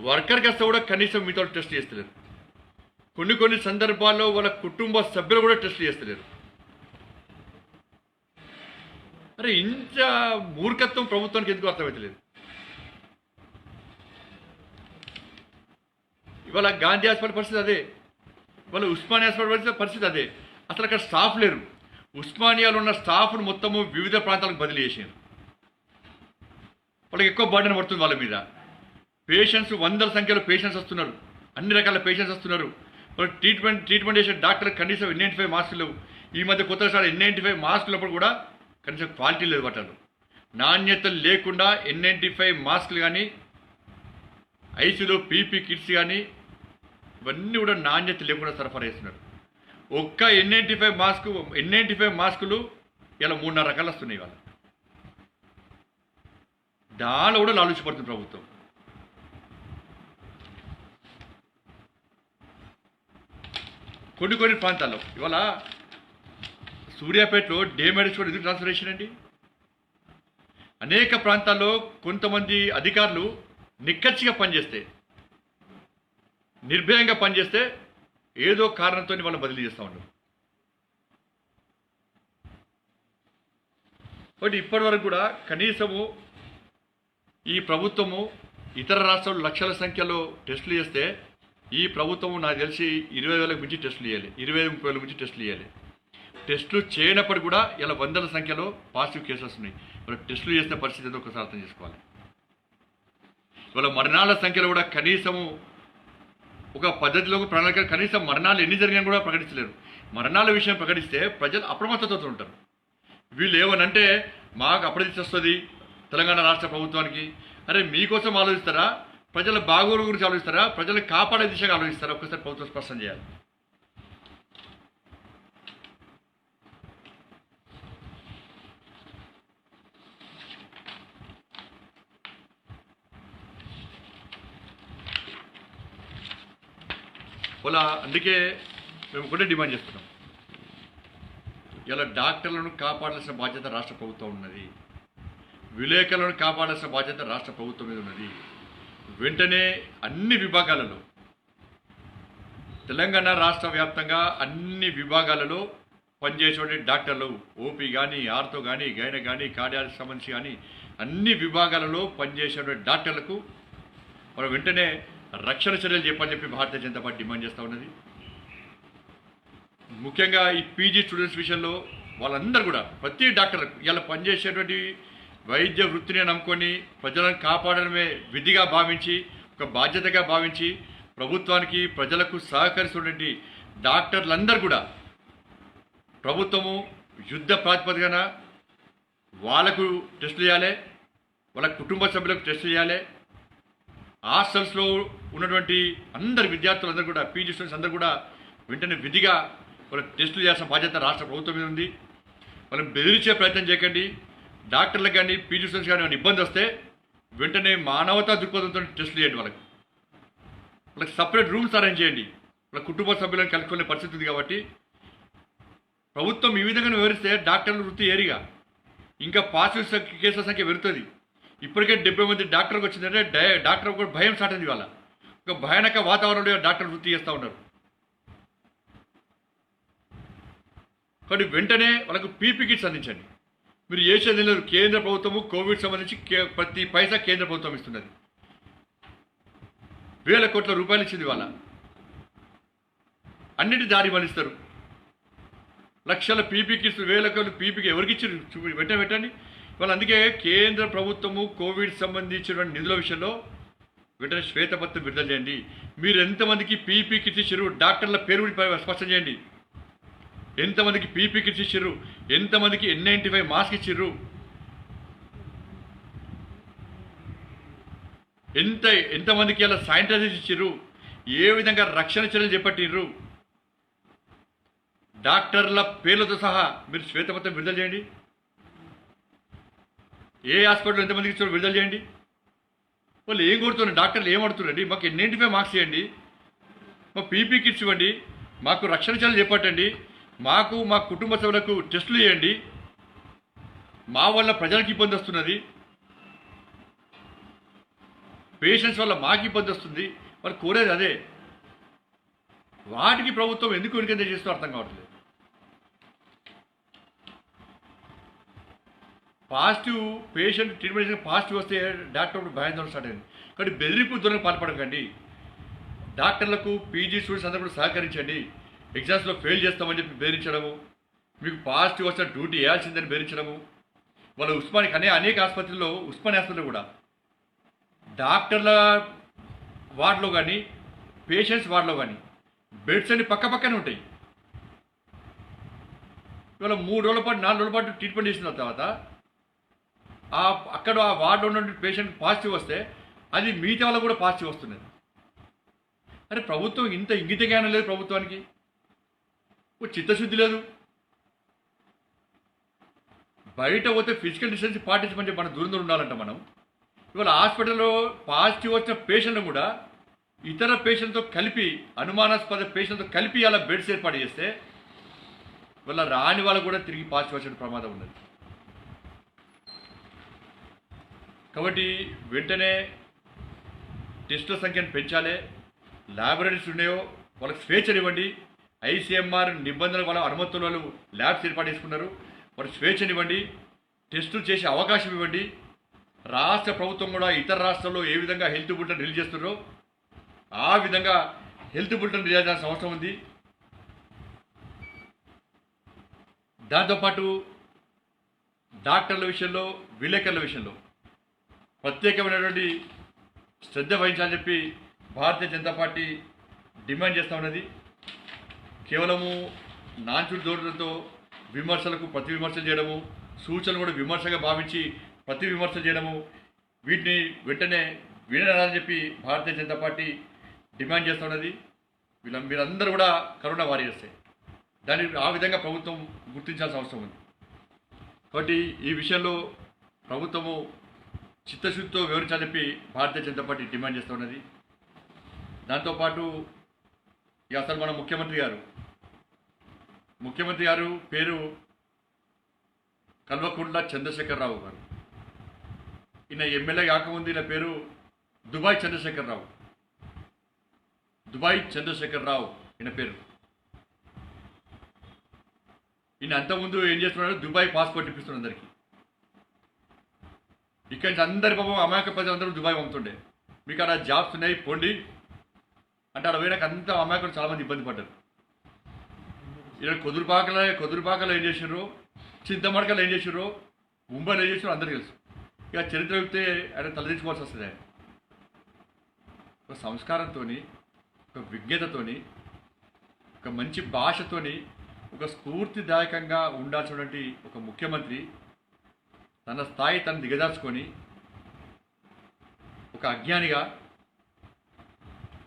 వర్కర్కి వస్తే కూడా కనీసం మీతో టెస్ట్ చేస్తలేరు. కొన్ని సందర్భాల్లో వాళ్ళ కుటుంబ సభ్యులు కూడా టెస్ట్ చేస్తలేరు. అరే ఇంత మూర్ఖత్వం ప్రభుత్వానికి ఎందుకు అర్థమవుతలేదు? ఇవాళ గాంధీ హాస్పిటల్ పరిస్థితి అదే, ఇవాళ ఉస్మానియా హాస్పిటల్ పరిస్థితి అదే. అసలు అక్కడ స్టాఫ్ లేరు. ఉస్మానియాలో ఉన్న స్టాఫ్ను మొత్తము వివిధ ప్రాంతాలకు బదిలీ చేశారు. వాళ్ళకి ఎక్కువ బర్డెన్ పడుతుంది వాళ్ళ మీద. పేషెంట్స్ 100ల సంఖ్యలో పేషెంట్స్ వస్తున్నారు, అన్ని రకాల పేషెంట్స్ వస్తున్నారు. వాళ్ళకి ట్రీట్మెంట్ చేసే డాక్టర్ కనీసం N95 మాస్కులు లేవు. ఈ మధ్య కొత్తసారి N95 మాస్కులప్పుడు కూడా కనీసం క్వాలిటీ లేదు. బట్టలు నాణ్యత లేకుండా N95 మాస్కులు కానీ ఐసీలో పీపీ కిట్స్ కానీ ఇవన్నీ కూడా నాణ్యత లేకుండా సరఫరా చేస్తున్నారు. ఒక్క N95 మాస్కులు ఇలా 3.5 రకాలు వస్తున్నాయి ఇవాళ. దానిలో కూడా లాలూచిపడుతుంది ప్రభుత్వం. కొన్ని ప్రాంతాల్లో ఇవాళ సూర్యాపేటలో డే మెడిసిన్ కూడా ఎందుకు ట్రాన్స్ఫర్ చేశారండి? అనేక ప్రాంతాల్లో కొంతమంది అధికారులు నిక్కచ్చిగా పనిచేస్తే, నిర్భయంగా పనిచేస్తే ఏదో కారణంతో వాళ్ళు బదిలీ చేస్తూ ఉంటారు. కాబట్టి ఇప్పటి వరకు కూడా కనీసము ఈ ప్రభుత్వము ఇతర రాష్ట్రాలు లక్షల సంఖ్యలో టెస్టులు చేస్తే ఈ ప్రభుత్వము నాకు తెలిసి 20,000కు మించి టెస్టులు చేయాలి, 20,000-30,000 మించి టెస్టులు చేయాలి. టెస్టులు చేయనప్పుడు కూడా ఇలా వందల సంఖ్యలో పాజిటివ్ కేసెస్ ఉన్నాయి. మరి టెస్టులు చేసిన పరిస్థితి ఏదో ఒకసారి అర్థం చేసుకోవాలి. ఇవాళ మరణాల సంఖ్యలో కూడా కనీసము ఒక పద్ధతిలో ప్రణాళిక, కనీసం మరణాలు ఎన్ని జరిగాయని కూడా ప్రకటించలేరు. మరణాల విషయం ప్రకటిస్తే ప్రజలు అప్రమత్తతో ఉంటారు. వీళ్ళు ఏమనంటే మాకు అప్రదిష్ట వస్తుంది తెలంగాణ రాష్ట్ర ప్రభుత్వానికి. అరే మీకోసం ఆలోచిస్తారా? ప్రజల బాగోగుల గురించి ఆలోచిస్తారా? ప్రజలను కాపాడే దిశగా ఆలోచిస్తారా? ఒక్కసారి ప్రభుత్వం స్పష్టం చేయాలి. ఇలా అందుకే మేము ఒకటే డిమాండ్ చేస్తున్నాం. ఇలా డాక్టర్లను కాపాడాల్సిన బాధ్యత రాష్ట్ర ప్రభుత్వం ఉన్నది, విలేకరులను కాపాడాల్సిన బాధ్యత రాష్ట్ర ప్రభుత్వం మీద ఉన్నది. వెంటనే అన్ని విభాగాలలో, తెలంగాణ రాష్ట్ర వ్యాప్తంగా అన్ని విభాగాలలో పనిచేసే డాక్టర్లు, ఓపీ కానీ, ఆర్తో కానీ, గైన కానీ, కార్డియాలజీ సంబంధించి కానీ అన్ని విభాగాలలో పనిచేసే డాక్టర్లకు మనం వెంటనే రక్షణ చర్యలు చెప్పని చెప్పి భారతీయ జనతా పార్టీ డిమాండ్ చేస్తూ ఉన్నది. ముఖ్యంగా ఈ పీజీ స్టూడెంట్స్ విషయంలో వాళ్ళందరూ కూడా ప్రతి డాక్టర్లకు ఇలా పనిచేసేటువంటి వైద్య వృత్తిని నమ్ముకొని ప్రజలను కాపాడడమే విధిగా భావించి, ఒక బాధ్యతగా భావించి ప్రభుత్వానికి ప్రజలకు సహకరిస్తున్నటువంటి డాక్టర్లందరూ కూడా ప్రభుత్వము యుద్ధ ప్రాతిపదికన వాళ్ళకు టెస్టులు చేయాలి, వాళ్ళ కుటుంబ సభ్యులకు టెస్టులు చేయాలి. హాస్టల్స్లో ఉన్నటువంటి అందరు విద్యార్థులందరూ కూడా, పీజీ స్టూడెంట్స్ అందరూ కూడా వెంటనే విధిగా వాళ్ళకి టెస్టులు చేయాల్సిన బాధ్యత రాష్ట్ర ప్రభుత్వం మీద ఉంది. వాళ్ళని బెదిరించే ప్రయత్నం చేయకండి. డాక్టర్లకు కానీ, పీజీ స్టూడెంట్స్ కానీ ఇబ్బంది వస్తే వెంటనే మానవతా దృక్పథంతో టెస్టులు చేయండి. వాళ్ళకి సపరేట్ రూమ్స్ అరేంజ్ చేయండి. వాళ్ళ కుటుంబ సభ్యులను కలుపుకునే పరిస్థితి ఉంది. కాబట్టి ప్రభుత్వం ఈ విధంగా వివరిస్తే డాక్టర్ల వృత్తి ఏరిగా ఇంకా పాజిటివ్ కేసుల సంఖ్య పెరుగుతుంది. ఇప్పటికే 70 మంది డాక్టర్కి వచ్చిందంటే డాక్టర్ కూడా భయం స్టార్ట్ అయింది. వాళ్ళ ఒక భయానక వాతావరణంలో డాక్టర్ వృత్తి చేస్తూ ఉన్నారు. కాబట్టి వెంటనే వాళ్ళకు పీపీ కిట్స్ అందించండి. మీరు చేసేది లేదు. కేంద్ర ప్రభుత్వము కోవిడ్ సంబంధించి ప్రతి పైసా కేంద్ర ప్రభుత్వం ఇస్తున్నది. వేల కోట్ల రూపాయలు ఇచ్చింది. వాళ్ళ అన్నిటి దారి మళ్ళిస్తారు. లక్షల పీపీ కిట్స్, వేల కోట్ల పీపీకి ఎవరికి ఇచ్చారు వెంటనే పెట్టండి. వాళ్ళు అందుకే కేంద్ర ప్రభుత్వము కోవిడ్ సంబంధించినటువంటి నిధుల విషయంలో వెంటనే శ్వేతపత్రం విడుదల చేయండి. మీరు ఎంతమందికి పీపీ కిట్స్ ఇచ్చారు, డాక్టర్ల పేరు స్పష్టం చేయండి. ఎంతమందికి పీపీ కిట్స్ ఇచ్చారు, ఎంతమందికి N95 మాస్క్ ఇచ్చారు, ఎంతమందికి ఇలా శానిటైజర్స్ ఇచ్చారు, ఏ విధంగా రక్షణ చర్యలు చేపట్టిర్రు, డాక్టర్ల పేర్లతో సహా మీరు శ్వేతపత్రం విడుదల చేయండి. ఏ హాస్పిటల్ ఎంతమందికి ఇచ్చారో విడుదల చేయండి. వాళ్ళు ఏం కొడుతున్నారు, డాక్టర్లు ఏం అడుగుతున్నారండి? మాకు N95 మాస్క్ ఇవ్వండి, మాకు పీపీ కిట్స్ ఇవ్వండి, మాకు రక్షణ చర్యలు చేపట్టండి, మాకు మా కుటుంబ సభ్యులకు టెస్టులు చేయండి, మా వల్ల ప్రజలకు ఇబ్బంది వస్తున్నది, పేషెంట్స్ వల్ల మాకు ఇబ్బంది వస్తుంది. వాళ్ళు కోరేది అదే. వాటికి ప్రభుత్వం ఎందుకు వెనుకంజ చేస్తూ అర్థం కావట్లేదు. పాజిటివ్ పేషెంట్ ట్రీట్మెంట్ పాజిటివ్ వస్తే డాక్టర్ భయాందోళన స్టార్ట్ అయింది. కాబట్టి బెదిరింపు ధోరణి పాల్పడకండి. డాక్టర్లకు పీజీ స్టూడెంట్స్ అందరూ కూడా సహకరించండి. ఎగ్జామ్స్లో ఫెయిల్ చేస్తామని చెప్పి బెదిరించడము, మీకు పాజిటివ్ వస్తే డ్యూటీ వేయాల్సిందని బెదిరించడము. వాళ్ళ ఉస్మానియా అనేక ఆసుపత్రుల్లో, ఉస్మానియా ఆసుపత్రిలో కూడా డాక్టర్ల వార్డులో కానీ, పేషెంట్స్ వార్డులో కానీ బెడ్స్ అన్ని పక్కనే ఉంటాయి. ఇవాళ 3 రోజుల పాటు 4 రోజుల పాటు ట్రీట్మెంట్ చేసిన తర్వాత అక్కడ ఆ వార్డులో ఉన్న పేషెంట్ పాజిటివ్ వస్తే అది మిగతా వాళ్ళకు కూడా పాజిటివ్ వస్తున్నది. అరే ప్రభుత్వం ఇంత ఇంగిత జ్ఞానం లేదు ప్రభుత్వానికి. ఓ చిత్తశుద్ధి లేదు. బయట పోతే ఫిజికల్ డిస్టెన్స్ పాటించమని చెప్పి మనం దూరం దూరం ఉండాలంట మనం. ఇవాళ హాస్పిటల్లో పాజిటివ్ వచ్చిన పేషెంట్ను కూడా ఇతర పేషెంట్తో కలిపి, అనుమానాస్పద పేషెంట్తో కలిపి అలా బెడ్స్ ఏర్పాటు చేస్తే ఇవాళ రాని వాళ్ళకు కూడా తిరిగి పాజిటివ్ వచ్చే ప్రమాదం ఉన్నది. కాబట్టి వెంటనే టెస్టుల సంఖ్యను పెంచాలి. ల్యాబొరేటరీస్ ఉన్నాయో వాళ్ళకి స్వేచ్ఛనివ్వండి. ఐసీఎంఆర్ నిబంధనల వాళ్ళ అనుమతుల వాళ్ళు ల్యాబ్స్ ఏర్పాటు చేసుకున్నారు, వాళ్ళకి స్వేచ్ఛనివ్వండి. టెస్టులు చేసే అవకాశం ఇవ్వండి. రాష్ట్ర ప్రభుత్వం కూడా ఇతర రాష్ట్రాల్లో ఏ విధంగా హెల్త్ బులెటిన్ రిలీజ్ చేస్తున్నారో ఆ విధంగా హెల్త్ బులెటిన్ రిలీజ్ చేయాల్సిన అవసరం ఉంది. దాంతోపాటు డాక్టర్ల విషయంలో, విలేకరుల విషయంలో ప్రత్యేకమైనటువంటి శ్రద్ధ వహించాలని చెప్పి భారతీయ జనతా పార్టీ డిమాండ్ చేస్తూ ఉన్నది. కేవలము నాంచుడు దూరంతో విమర్శలకు ప్రతి విమర్శలు చేయడము, సూచనలు కూడా విమర్శగా భావించి ప్రతి విమర్శలు చేయడము, వీటిని వెంటనే వినాలని చెప్పి భారతీయ జనతా పార్టీ డిమాండ్ చేస్తూ ఉన్నది. వీళ్ళందరూ కూడా కరోనా వారియర్సే. దాన్ని ఆ విధంగా ప్రభుత్వం గుర్తించాల్సిన అవసరం ఉంది. కాబట్టి ఈ విషయంలో ప్రభుత్వము చిత్తశుద్ధితో వివరించాలని చెప్పి భారతీయ జనతా పార్టీ డిమాండ్ చేస్తూ ఉన్నది. దాంతోపాటు ఇక అసలు మన ముఖ్యమంత్రి గారు పేరు కల్వకుంట్ల చంద్రశేఖరరావు గారు. ఈయన ఎమ్మెల్యే కాకముందు ఈయన పేరు దుబాయ్ చంద్రశేఖరరావు ఈయన పేరు. ఈయన అంతకుముందు ఏం చేస్తున్నాడు, దుబాయ్ పాస్పోర్ట్ ఇప్పిస్తున్నాడు అందరికీ. ఇక్కడి నుంచి అందరి పాపం అమాయక ప్రజలందరూ దుబాయ్ పంపుతుండే, మీకు అక్కడ జాబ్స్ ఉన్నాయి పోండి అంటే అక్కడ పోయినాక అంత అమాయకులు చాలామంది ఇబ్బంది పడ్డారు. ఇక్కడ కొదురుపాకలో ఏం చేసారు, చింతమడకలు ఏం చేసారు, ముంబైలో ఏం చేసారో అందరికీ తెలుసు. ఇక చరిత్ర చెప్తే ఆయన తలదించుకోవాల్సి వస్తుంది. ఆయన ఒక సంస్కారంతో, ఒక విజ్ఞతతో, ఒక మంచి భాషతో, ఒక స్ఫూర్తిదాయకంగా ఉండాల్సినటువంటి ఒక ముఖ్యమంత్రి తన స్థాయి తను దిగదార్చుకొని ఒక అజ్ఞానిగా,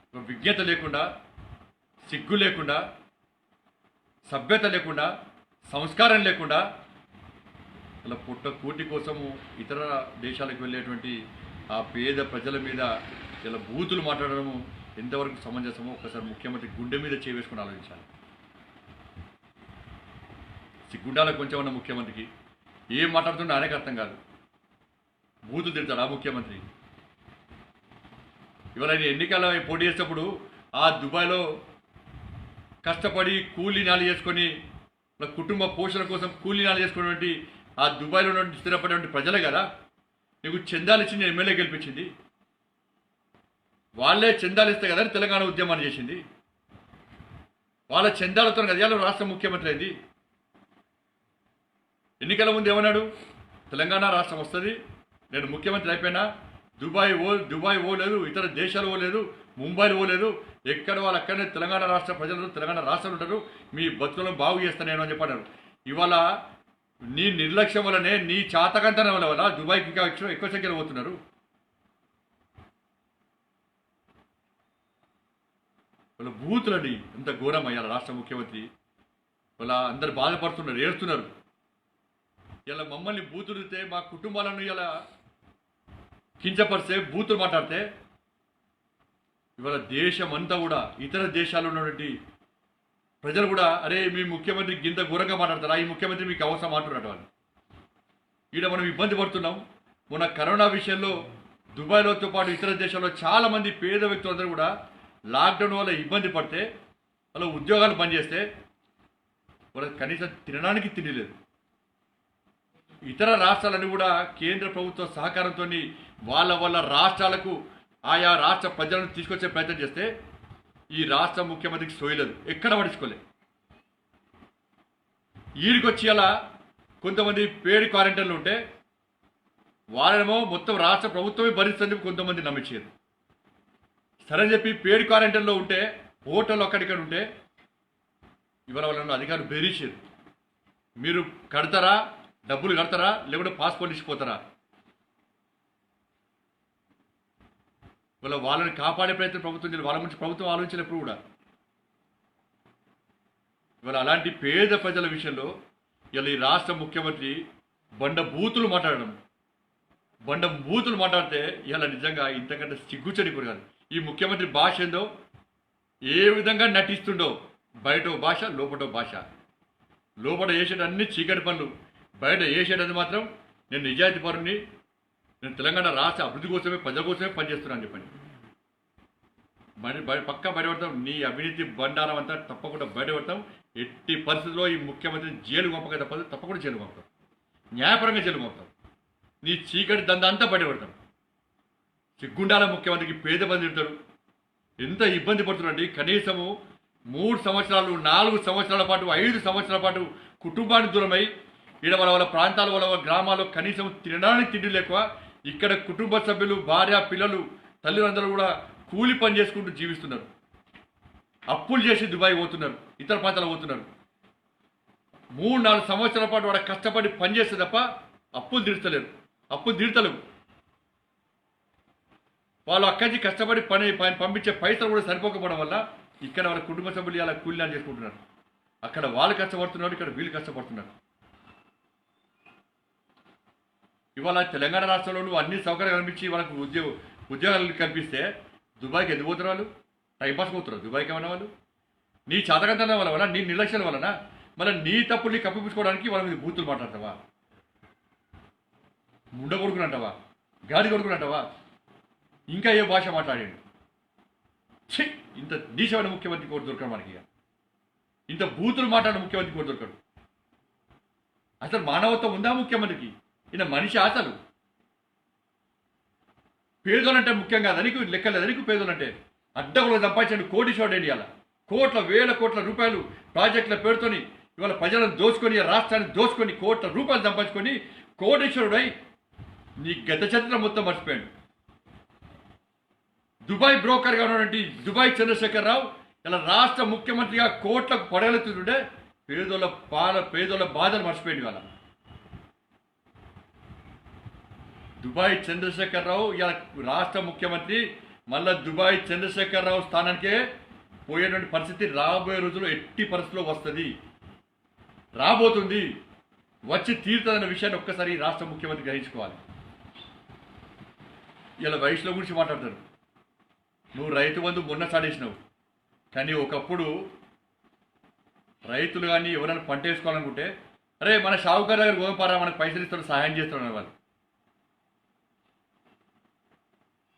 ఒక విజ్ఞత లేకుండా, సిగ్గు లేకుండా, సభ్యత లేకుండా, సంస్కారం లేకుండా అలా పుట్ట కూటి కోసము ఇతర దేశాలకు వెళ్ళేటువంటి ఆ పేద ప్రజల మీద ఇలా బూతులు మాట్లాడడము ఎంతవరకు సమంజసమో ఒకసారి ముఖ్యమంత్రి గుండె మీద చేవేసుకుని ఆలోచించాలి. సిగ్గుండాల కొంచెం ఉన్న ముఖ్యమంత్రికి ఏం మాట్లాడుతుండే ఆయనకు అర్థం కాదు. బూతులు తిడతాడు ఆ ముఖ్యమంత్రి. ఇవాళ ఆయన ఎన్నికల పోటీ చేసేటప్పుడు ఆ దుబాయ్లో కష్టపడి కూలీనాలు చేసుకొని కుటుంబ పోషణ కోసం కూలీనాలు చేసుకున్నటువంటి ఆ దుబాయ్లో ఉన్నటువంటి స్థిరపడినటువంటి ప్రజలే కదా నీకు చందాలు ఇచ్చి నేను ఎమ్మెల్యే గెలిపించింది. వాళ్ళే చందాలు ఇస్తే కదా తెలంగాణ ఉద్యమాన్ని చేసింది. వాళ్ళ చందాలతో కదా ఇవాళ రాష్ట్ర ముఖ్యమంత్రి అయింది. ఎన్నికల ముందు ఏమన్నాడు, తెలంగాణ రాష్ట్రం వస్తుంది, నేను ముఖ్యమంత్రి అయిపోయినా దుబాయ్ పోలేదు, ఇతర దేశాలు పోలేదు, ముంబైలో పోలేదు, ఎక్కడ వాళ్ళు అక్కడనే తెలంగాణ రాష్ట్ర ప్రజలు తెలంగాణ రాష్ట్రంలో ఉంటారు, మీ బతుకులను బాగు చేస్తాను నేను అని చెప్పన్నారు. ఇవాళ నీ నిర్లక్ష్యం వల్లనే, నీ చాతకంతనం వల్ల దుబాయ్కి ఇంకా ఎక్కువ సంఖ్యలో పోతున్నారు. వాళ్ళ బూతులని ఎంత ఘోరం అయ్యాల రాష్ట్ర ముఖ్యమంత్రి. వాళ్ళ అందరు బాధపడుతున్నారు, ఏడుస్తున్నారు. ఇలా మమ్మల్ని బూతుడితే, మా కుటుంబాలను ఇలా కించపరిస్తే, బూతులు మాట్లాడితే ఇవాళ దేశం అంతా కూడా, ఇతర దేశాల్లో ఉన్నటువంటి ప్రజలు కూడా అరే మీ ముఖ్యమంత్రి గింత ఘోరంగా మాట్లాడతారా, ఈ ముఖ్యమంత్రి మీకు అవసరం అంటున్నట్టు వాళ్ళు. ఈడ మనం ఇబ్బంది పడుతున్నాం. మొన్న కరోనా విషయంలో దుబాయ్లోతో పాటు ఇతర దేశాల్లో చాలామంది పేద వ్యక్తులందరూ కూడా లాక్డౌన్ వల్ల ఇబ్బంది పడితే, వాళ్ళ ఉద్యోగాలు బంద్ చేస్తే వాళ్ళకి కనీసం తినడానికి తిండి లేదు. ఇతర రాష్ట్రాలన్నీ కూడా కేంద్ర ప్రభుత్వ సహకారంతో వాళ్ళ రాష్ట్రాలకు ఆయా రాష్ట్ర ప్రజలను తీసుకొచ్చే ప్రయత్నం చేస్తే ఈ రాష్ట్ర ముఖ్యమంత్రికి సోయలేదు, ఎక్కడ పడుచుకోలేదు. ఈడికొచ్చి అలా కొంతమంది పేడి క్వారంటైన్లు ఉంటే వాళ్ళేమో మొత్తం రాష్ట్ర ప్రభుత్వమే భరిస్తుంది కొంతమంది నమ్మించారు. సరే అని చెప్పి పేడి క్వారంటైన్లో ఉంటే, హోటల్ అక్కడిక్కడ ఉంటే ఇవాళ వాళ్ళని అధికారులు బెదిరించారు, మీరు కడతారా, డబ్బులు కడతారా, లేకుంటే పాస్పోర్ట్ ఇచ్చిపోతారా. వాళ్ళని కాపాడే ప్రయత్నం ప్రభుత్వం చేయాలి. వాళ్ళ గురించి ప్రభుత్వం ఆలోచించినప్పుడు కూడా ఇవాళ అలాంటి పేద ప్రజల విషయంలో ఇలా ఈ రాష్ట్ర ముఖ్యమంత్రి బండ బూతులు మాట్లాడితే ఇలా నిజంగా ఇంతకంటే సిగ్గుచని కూడా కాదు. ఈ ముఖ్యమంత్రి భాష ఏందో, ఏ విధంగా నటిస్తుండో, బయట భాష లోపల భాష, లోపల వేసేట అన్ని చీకటి పనులు, బయట వేసేటది మాత్రం నేను నిజాయితీ పరుని, నేను తెలంగాణ రాష్ట్ర అభివృద్ధి కోసమే ప్రజల కోసమే పనిచేస్తున్నాను చెప్పండి. పక్కా బయటపడతాం. నీ అవినీతి బండారం అంతా తప్పకుండా బయటపడతాం. ఎట్టి పరిస్థితుల్లో ఈ ముఖ్యమంత్రిని జైలు పంపక తప్పదు, తప్పకుండా జైలు పంపుతాం, న్యాయపరంగా జైలు పంపుతాం. నీ చీకటి దందా అంతా బయటపడతాం. సిగ్గుండాల ముఖ్యమంత్రికి పేద మంది తిడతాడు. ఎంత ఇబ్బంది పడుతున్నాండి. కనీసము 3 సంవత్సరాలు 4 సంవత్సరాల పాటు 5 సంవత్సరాల పాటు కుటుంబానికి దూరమై ఈడ వాళ్ళ ప్రాంతాల వాళ్ళ గ్రామాల్లో కనీసం తినడానికి తిండి లేక ఇక్కడ కుటుంబ సభ్యులు, భార్య, పిల్లలు, తల్లిదండ్రులు కూడా కూలి పని చేసుకుంటూ జీవిస్తున్నారు. అప్పులు చేసి దుబాయ్ పోతున్నారు, ఇతర ప్రాంతాలకు పోతున్నారు. 3-4 సంవత్సరాల పాటు వాడు కష్టపడి పనిచేస్తే తప్ప అప్పులు తీర్చలేవు. వాళ్ళు అక్కడి నుంచి కష్టపడి పంపించే పైసలు కూడా సరిపోకపోవడం వల్ల ఇక్కడ వాళ్ళ కుటుంబ సభ్యులు అలా కూలీనాలు చేసుకుంటున్నారు. అక్కడ వాళ్ళు కష్టపడుతున్నారు, ఇక్కడ వీళ్ళు కష్టపడుతున్నారు. ఇవాళ తెలంగాణ రాష్ట్రంలో అన్ని సౌకర్యాలు కనిపించి వాళ్ళకు ఉద్యోగాలు కల్పిస్తే దుబాయ్కి ఎందుకు పోతున్నారు? వాళ్ళు టైంపాస్ పోతున్నారు దుబాయ్కి. ఏమన్నా వాళ్ళు నీ చాతకంతనం వల్ల, నీ నిర్లక్ష్యం వలన, మళ్ళీ నీ తప్పుల్ని కప్పిపుచ్చుకోవడానికి వాళ్ళ మీద బూతులు మాట్లాడతావా? ముండ కొడుకునంటావా? గాడి కొడుకునంటావా? ఇంకా ఏ భాష మాట్లాడాడు? ఇంత నీచమైన ముఖ్యమంత్రి కోటి దొరకడు మనకి. ఇంత బూతులు మాట్లాడిన ముఖ్యమంత్రి కోటి దొరకడు. అసలు మానవత్వం ఉందా ముఖ్యమంత్రికి? ఈయన మనిషి అసలు పేదోలంటే ముఖ్యం కాదా నీకు? లెక్కలేదా నీకు పేదోలంటే? అడ్డగులు సంపాదించండి, కోటీశ్వరుడు ఇండియాల వేల కోట్ల రూపాయలు ప్రాజెక్టుల పేరుతోని ఇవాళ ప్రజలను దోచుకొని, రాష్ట్రాన్ని దోచుకొని, కోట్ల రూపాయలు సంపాదించుకొని కోటీశ్వరుడై నీ గత చరిత్ర మొత్తం మర్చిపోయాడు. దుబాయ్ బ్రోకర్గా ఉన్నటువంటి దుబాయ్ చంద్రశేఖరరావు ఇలా రాష్ట్ర ముఖ్యమంత్రిగా కోట్లకు పడగలుగుతుంటే పేదోళ్ళ బాధలు మర్చిపోయింది. వాళ్ళ దుబాయ్ చంద్రశేఖరరావు ఇలా రాష్ట్ర ముఖ్యమంత్రి, మళ్ళా దుబాయ్ చంద్రశేఖరరావు స్థానానికే పోయేటువంటి పరిస్థితి రాబోయే రోజుల్లో ఎట్టి పరిస్థితిలో వస్తుంది, రాబోతుంది, వచ్చి తీరుతుందన్న విషయాన్ని ఒక్కసారి రాష్ట్ర ముఖ్యమంత్రి గ్రహించుకోవాలి. ఇలా వయసులో గురించి మాట్లాడతారు. నువ్వు రైతు బంధు మొన్న సాడేసినావు, కానీ ఒకప్పుడు రైతులు కానీ ఎవరైనా పంట వేసుకోవాలనుకుంటే అరే మన షావుకారు దగ్గర గోపారా మనకు పైసలు ఇస్తాడు, సహాయం చేస్తాడు వాళ్ళు.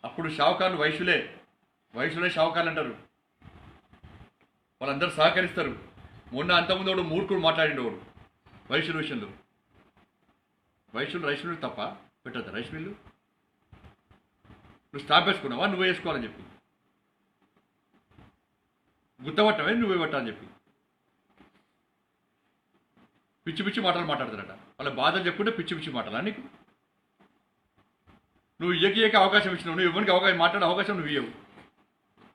అప్పుడు షావుకారులు వయసులే షావుకారులు అంటారు. వాళ్ళందరూ సహకరిస్తారు. మొన్న అంతకుముందు వాడు మూర్ఖుడు మాట్లాడిండు వాడు వయసుల విషయంలో. రైస్ మిల్లు తప్ప పెట్టద్దు రైస్ మిల్లు. నువ్వు స్టాప్ వేసుకున్నావా? నువ్వే వేసుకోవాలని చెప్పి గుత్తపట్టమే నువ్వే పెట్టాలని చెప్పి పిచ్చి మాటలు మాట్లాడతారట. వాళ్ళ బాధలు చెప్పుకుంటే పిచ్చి మాటలా నీకు? నువ్వు ఏక అవకాశం ఇచ్చినావు. నువ్వు ఎవరికి మాట్లాడే అవకాశం నువ్వు ఇవ్వవు.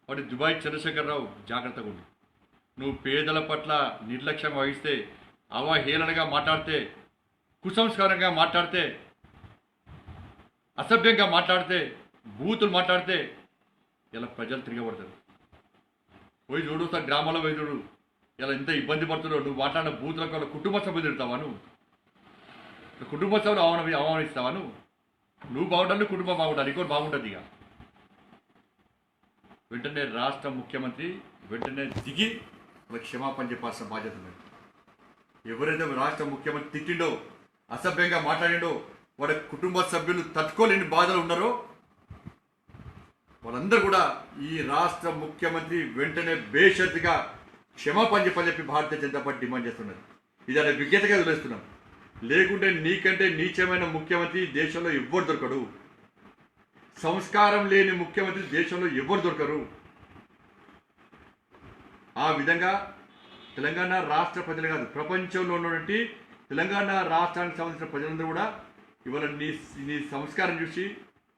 వాటి దుబాయ్ చంద్రశేఖరరావు జాగ్రత్తగా ఉండు. నువ్వు పేదల పట్ల నిర్లక్ష్యం వహిస్తే, అవహేళనగా మాట్లాడితే, కుసంస్కారంగా మాట్లాడితే, అసభ్యంగా మాట్లాడితే, బూతులు మాట్లాడితే ఇలా ప్రజలు తిరగబడతారు. పోయి చూడు సార్, గ్రామాల్లో పోయి చూడు ఇలా ఎంత ఇబ్బంది పడుతున్నావు. నువ్వు మాట్లాడిన బూతులకు వాళ్ళ కుటుంబ సభ్యులు తిడతావా? నువ్వు కుటుంబ సభ్యులు అవమానిస్తావా? నువ్వు బాగుండాలి, కుటుంబం బాగుండాలి, ఇంకోటి బాగుంటుంది. ఇక వెంటనే రాష్ట్ర ముఖ్యమంత్రి వెంటనే దిగి వాళ్ళకి క్షమాపణ చెప్పాల్సిన బాధ్యత ఉంది. ఎవరైతే రాష్ట్ర ముఖ్యమంత్రి తిట్టిండో, అసభ్యంగా మాట్లాడిండో, వాళ్ళ కుటుంబ సభ్యులు తట్టుకోలేని బాధలు ఉన్నారో వాళ్ళందరూ కూడా ఈ రాష్ట్ర ముఖ్యమంత్రి వెంటనే బేషరతుగా క్షమాపణ చెప్పి భారతీయ జనతా పార్టీ డిమాండ్ చేస్తున్నది. ఇది అనే విజ్ఞతగా వదిలేస్తున్నాం. లేకుంటే నీకంటే నీచమైన ముఖ్యమంత్రి దేశంలో ఎవ్వరు దొరకడు. సంస్కారం లేని ముఖ్యమంత్రి దేశంలో ఎవరు దొరకరు. ఆ విధంగా తెలంగాణ రాష్ట్ర ప్రజలు కాదు, ప్రపంచంలో ఉన్నటువంటి తెలంగాణ రాష్ట్రానికి సంబంధించిన ప్రజలందరూ కూడా ఇవాళ నీ సంస్కారం చూసి,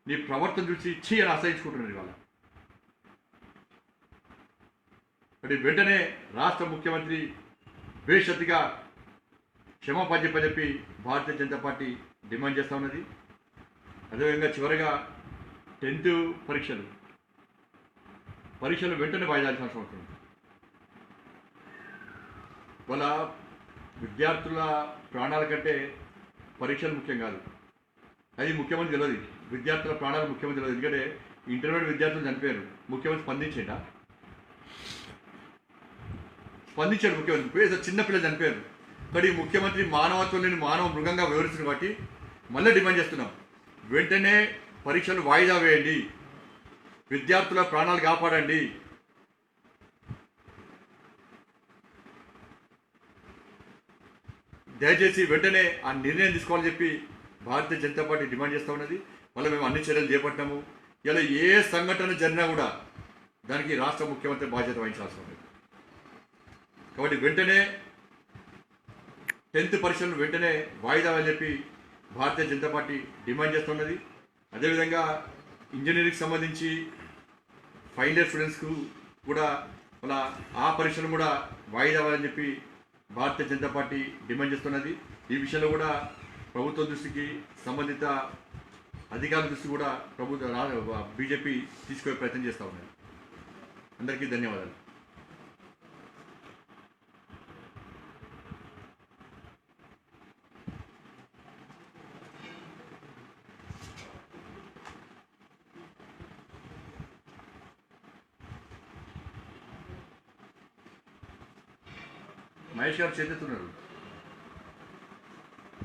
నీ ప్రవర్తన చూసి అని ఆశ్రయించుకుంటున్నారు. ఇవాళ మరి వెంటనే రాష్ట్ర ముఖ్యమంత్రి బేషరతుగా క్షమాపణ చెప్పి భారతీయ జనతా పార్టీ డిమాండ్ చేస్తూ ఉన్నది. అదేవిధంగా చివరిగా 10th పరీక్షలు వెంటనే వాయిదాల్సిన అవసరం అవుతుంది. వాళ్ళ విద్యార్థుల ప్రాణాల కంటే పరీక్షలు ముఖ్యం కాదు. అది ముఖ్యమంత్రి తెలియదు. విద్యార్థుల ప్రాణాలు ముఖ్యమంత్రి తెలియదు. ఎందుకంటే ఇంటర్మీడియట్ విద్యార్థులు చనిపోయారు. ముఖ్యమంత్రి స్పందించాడు ముఖ్యమంత్రి. ఏదో చిన్న పిల్లలు చనిపోయారు. కానీ ముఖ్యమంత్రి మానవత్వం లేని మానవ మృగంగా వివరిస్తున్న బట్టి మళ్ళీ డిమాండ్ చేస్తున్నాం, వెంటనే పరీక్షలు వాయిదా వేయండి, విద్యార్థుల ప్రాణాలు కాపాడండి. దయచేసి వెంటనే ఆ నిర్ణయం తీసుకోవాలని చెప్పి భారతీయ జనతా పార్టీ డిమాండ్ చేస్తూ ఉన్నది. మళ్ళీ మేము అన్ని చర్యలు చేపట్టాము. ఇలా ఏ సంఘటన జరిగినా కూడా దానికి రాష్ట్ర ముఖ్యమంత్రి బాధ్యత వహించాల్సి ఉంది. కాబట్టి వెంటనే 10th పరీక్షలను వెంటనే వాయిదా అని చెప్పి భారతీయ జనతా పార్టీ డిమాండ్ చేస్తున్నది. అదేవిధంగా ఇంజనీరింగ్కి సంబంధించి ఫైనల్ ఇయర్ స్టూడెంట్స్కు కూడా అలా ఆ పరీక్షలు కూడా వాయిదా అని చెప్పి భారతీయ జనతా పార్టీ డిమాండ్ చేస్తున్నది. ఈ విషయంలో కూడా ప్రభుత్వం దృష్టికి, సంబంధిత అధికారుల దృష్టి కూడా బీజేపీ తీసుకునే ప్రయత్నం చేస్తూ ఉన్నది. అందరికీ ధన్యవాదాలు. మహేష్ గారు చేతున్నారు.